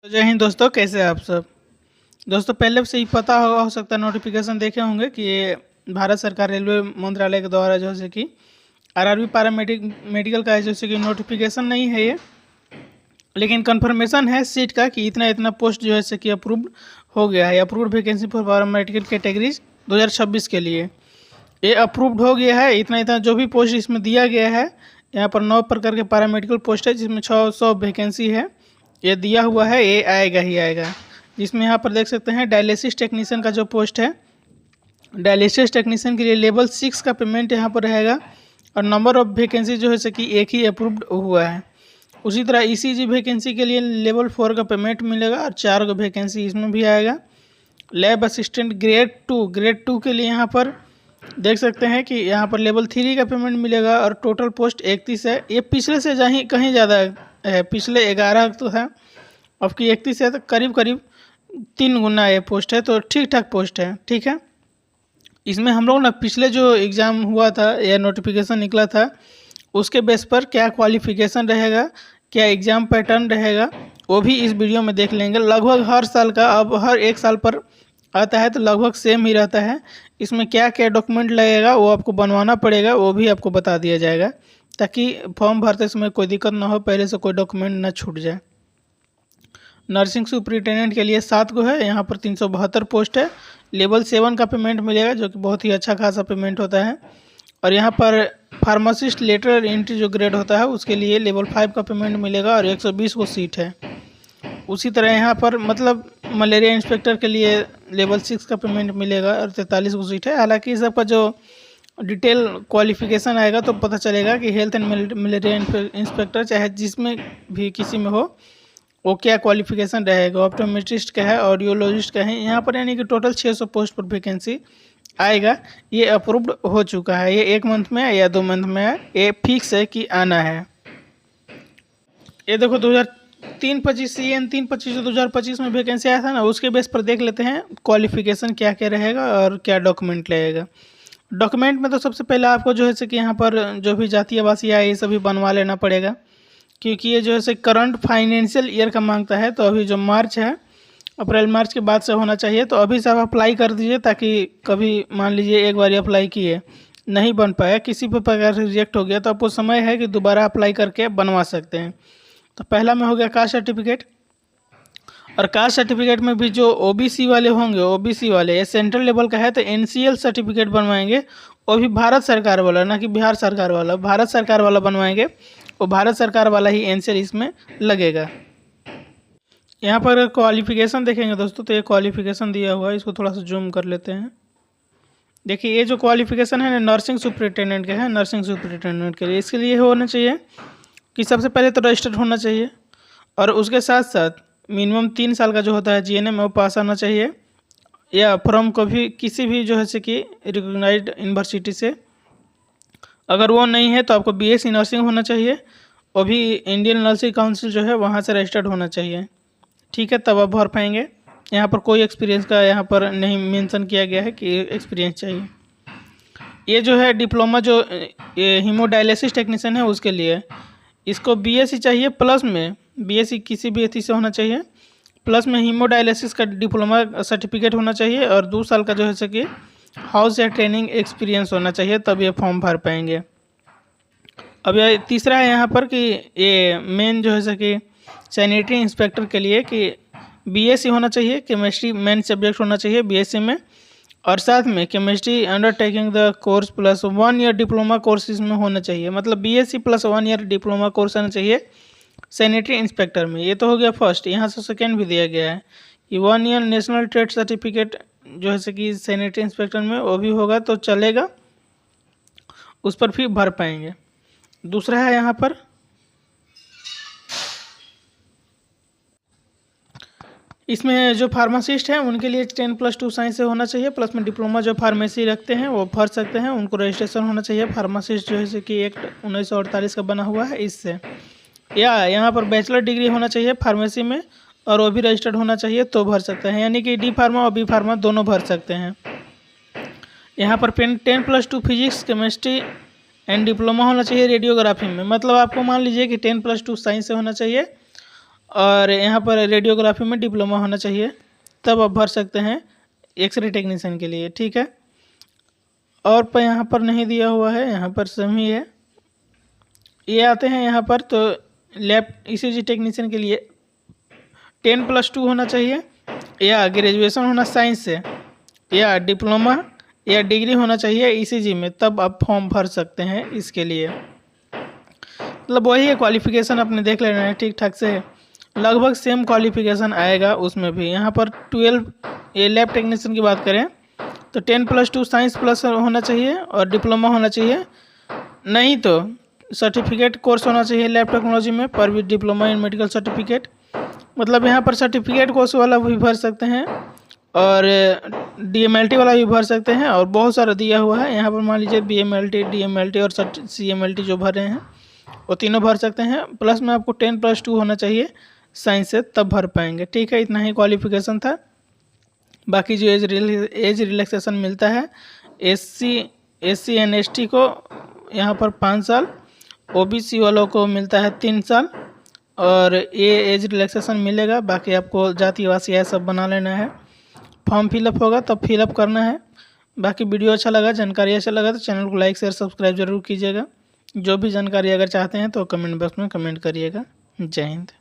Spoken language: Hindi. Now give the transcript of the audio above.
तो जय हिंद दोस्तों, कैसे हैं आप सब। दोस्तों पहले से ही पता हो सकता है, नोटिफिकेशन देखे होंगे कि ये भारत सरकार रेलवे मंत्रालय के द्वारा जैसे कि आरआरबी मेडिकल का जैसे कि नोटिफिकेशन नहीं है ये, लेकिन कंफर्मेशन है सीट का कि इतना इतना पोस्ट जो है कि अप्रूव्ड हो गया है। Approved vacancy for paramedical categories 2026 के लिए ये अप्रूव्ड हो गया है। इतना इतना जो भी पोस्ट इसमें दिया गया है, यहाँ पर 9 प्रकार के पैरामेडिकल पोस्ट है जिसमें 600 वैकेंसी है। ये दिया हुआ है, ये आएगा ही आएगा। जिसमें यहाँ पर देख सकते हैं डायलिसिस टेक्नीशियन का जो पोस्ट है, डायलिसिस टेक्नीशियन के लिए लेवल 6 का पेमेंट यहाँ पर रहेगा और नंबर ऑफ वैकेंसी जो है कि एक ही अप्रूव्ड हुआ है। उसी तरह ईसीजी वैकेंसी के लिए लेवल 4 का पेमेंट मिलेगा और 4 वैकेंसी इसमें भी आएगा। लैब असिस्टेंट ग्रेड टू के लिए यहाँ पर देख सकते हैं कि यहाँ पर लेवल 3 का पेमेंट मिलेगा और टोटल पोस्ट 31 है। ये पिछले से कहीं ज़्यादा है, पिछले 11 तो है, अब की 31 है, तो करीब करीब 3 गुना ये पोस्ट है, तो ठीक ठाक पोस्ट है। ठीक है, इसमें हम लोग ना पिछले जो एग्ज़ाम हुआ था या नोटिफिकेशन निकला था उसके बेस पर क्या क्वालिफिकेशन रहेगा, क्या एग्ज़ाम पैटर्न रहेगा, वो भी इस वीडियो में देख लेंगे। लगभग हर साल का, अब हर एक साल पर आता है तो लगभग सेम ही रहता है। इसमें क्या क्या डॉक्यूमेंट लगेगा वो आपको बनवाना पड़ेगा, वो भी आपको बता दिया जाएगा ताकि फॉर्म भरते समय कोई दिक्कत ना हो, पहले से कोई डॉक्यूमेंट ना छूट जाए। नर्सिंग सुपरिटेंडेंट के लिए 7 को है, यहाँ पर 372 पोस्ट है। लेवल 7 का पेमेंट मिलेगा जो कि बहुत ही अच्छा खासा पेमेंट होता है। और यहाँ पर फार्मासिस्ट लेटरल एंट्री जो ग्रेड होता है उसके लिए लेवल 5 का पेमेंट मिलेगा और 120 को सीट है। उसी तरह यहाँ पर मतलब मलेरिया इंस्पेक्टर के लिए लेवल 6 का पेमेंट मिलेगा और 43 को सीट है। हालांकि इस सबका जो डिटेल क्वालिफिकेशन आएगा तो पता चलेगा कि हेल्थ एंड मलेरिया इंस्पेक्टर चाहे जिसमें भी किसी में हो वो क्या क्वालिफिकेशन रहेगा। ऑप्टोमेट्रिस्ट का है, ऑडियोलॉजिस्ट का है। यहाँ पर यानी कि टोटल 600 पोस्ट पर वैकेंसी आएगा। ये अप्रूव्ड हो चुका है, ये 1 मंथ में है या 2 मंथ में है, ये फिक्स है कि आना है। ये देखो 2023-25 CN 325 जो 2025 में वैकेंसी आया था ना, उसके बेस पर देख लेते हैं क्वालिफिकेशन क्या क्या रहेगा और क्या डॉक्यूमेंट लगेगा। डॉक्यूमेंट में तो सबसे पहले आपको जो है कि यहाँ पर जो भी जातीय आवासीय है ये सभी बनवा लेना पड़ेगा, क्योंकि ये जो है करंट फाइनेंशियल ईयर का मांगता है। तो अभी जो मार्च है, अप्रैल मार्च के बाद से होना चाहिए। तो अभी से आप अप्लाई कर दीजिए ताकि कभी मान लीजिए एक बार अप्लाई किए नहीं बन पाया, किसी भी प्रकार से रिजेक्ट हो गया तो आपको समय है कि दोबारा अप्लाई करके बनवा सकते हैं। तो पहला में हो गया कास्ट सर्टिफिकेट, और कास्ट सर्टिफिकेट में भी जो ओबीसी वाले होंगे, ओबीसी वाले ये सेंट्रल लेवल का है तो एनसीएल सर्टिफिकेट बनवाएंगे, वो भी भारत सरकार वाला, ना कि बिहार सरकार वाला, भारत सरकार वाला बनवाएंगे। वो भारत सरकार वाला ही एनसीएल इसमें लगेगा। यहाँ पर क्वालिफिकेशन देखेंगे दोस्तों तो ये क्वालिफिकेशन दिया हुआ है, इसको थोड़ा सा जूम कर लेते हैं। देखिए ये जो क्वालिफिकेशन है ना नर्सिंग सुपरिटेंडेंट के है, नर्सिंग सुपरिटेंडेंट के लिए इसके लिए होना चाहिए कि सबसे पहले तो रजिस्टर्ड होना चाहिए और उसके साथ साथ मिनिमम 3 साल का जो होता है जीएनएम वो पास आना चाहिए, या फ्रॉम कभी किसी भी जो है कि रिकॉग्नाइज्ड यूनिवर्सिटी से। अगर वो नहीं है तो आपको बीएससी नर्सिंग होना चाहिए, वो भी इंडियन नर्सिंग काउंसिल जो है वहाँ से रजिस्टर्ड होना चाहिए। ठीक है, तब आप भर पाएंगे। यहाँ पर कोई एक्सपीरियंस का यहाँ पर नहीं मेंशन किया गया है कि एक्सपीरियंस चाहिए। ये जो है डिप्लोमा जो हीमोडायलिसिस टेक्नीशियन है उसके लिए इसको बीएससी चाहिए, प्लस में बीएससी किसी भी एथी से होना चाहिए, प्लस में हीमोडायलिसिस का डिप्लोमा सर्टिफिकेट होना चाहिए और 2 साल का जो है कि हाउस या ट्रेनिंग एक्सपीरियंस होना चाहिए, तब ये फॉर्म भर पाएंगे। अब ये तीसरा है यहाँ पर कि ये मेन जो है कि सैनिटरी इंस्पेक्टर के लिए कि बीएससी होना चाहिए, केमिस्ट्री मेन सब्जेक्ट होना चाहिए बीएससी में, और साथ में chemistry undertaking the course plus 1 year diploma course इसमें होना चाहिए। मतलब BSc plus 1 year diploma course आना चाहिए सैनिटरी इंस्पेक्टर में। ये तो हो गया फर्स्ट। यहाँ से सेकेंड भी दिया गया है कि 1 ईयर नेशनल ट्रेड सर्टिफिकेट जो है कि सैनिटरी इंस्पेक्टर में वो भी होगा तो चलेगा, उस पर भी भर पाएंगे। दूसरा है यहाँ पर इसमें जो फार्मासिस्ट हैं उनके लिए 10+2 साइंस से होना चाहिए, प्लस में डिप्लोमा जो फार्मेसी रखते हैं वो भर सकते हैं, उनको रजिस्ट्रेशन होना चाहिए। फार्मासिस्ट जो है कि एक्ट 1948 का बना हुआ है इससे, या यहाँ पर बैचलर डिग्री होना चाहिए फार्मेसी में और वो भी रजिस्टर्ड होना चाहिए तो भर सकते हैं, यानी कि डी फार्मा और बी फार्मा दोनों भर सकते हैं। यहाँ पर 10+2 फिजिक्स केमिस्ट्री एंड डिप्लोमा होना चाहिए रेडियोग्राफी में। मतलब आपको मान लीजिए कि 10+2 साइंस से होना चाहिए और यहाँ पर रेडियोग्राफी में डिप्लोमा होना चाहिए, तब आप भर सकते हैं एक्सरे टेक्नीशियन के लिए। ठीक है, और पर यहाँ पर नहीं दिया हुआ है, यहाँ पर सभी है। ये आते हैं यहाँ पर, तो लैब ईसीजी टेक्नीशियन के लिए 10+2 होना चाहिए, या ग्रेजुएशन होना साइंस से, या डिप्लोमा या डिग्री होना चाहिए ईसीजी में, तब आप फॉर्म भर सकते हैं इसके लिए। मतलब वही है, क्वालिफिकेशन अपने देख लेना है ठीक ठाक से, लगभग सेम क्वालिफिकेशन आएगा उसमें भी। यहाँ पर 12 ये लैब टेक्नीशियन की बात करें तो 10+2 साइंस प्लस होना चाहिए और डिप्लोमा होना चाहिए, नहीं तो सर्टिफिकेट कोर्स होना चाहिए लैब टेक्नोलॉजी में पर with diploma in medical certificate. मतलब यहाँ पर सर्टिफिकेट कोर्स वाला भी भर सकते हैं और DMLT वाला भी भर सकते हैं, और बहुत सारा दिया हुआ है यहाँ पर। मान लीजिए BMLT, DMLT और CMLT जो भर रहे हैं वो तीनों भर सकते हैं। प्लस में आपको 10+2 होना चाहिए साइंस से, तब भर पाएंगे। ठीक है, इतना ही क्वालिफिकेशन था। बाकी जो एज रिलैक्सेशन मिलता है SC एंड ST को यहाँ पर 5 साल, OBC वालों को मिलता है 3 साल, और ये एज रिलैक्सेशन मिलेगा। बाकी आपको जाति वासी है सब बना लेना है, फॉर्म फिलअप होगा तब फिलअप करना है। बाकी वीडियो अच्छा लगा, जानकारी अच्छा लगा तो चैनल को लाइक शेयर सब्सक्राइब जरूर कीजिएगा। जो भी जानकारी अगर चाहते हैं तो कमेंट बॉक्स में कमेंट करिएगा। जय हिंद।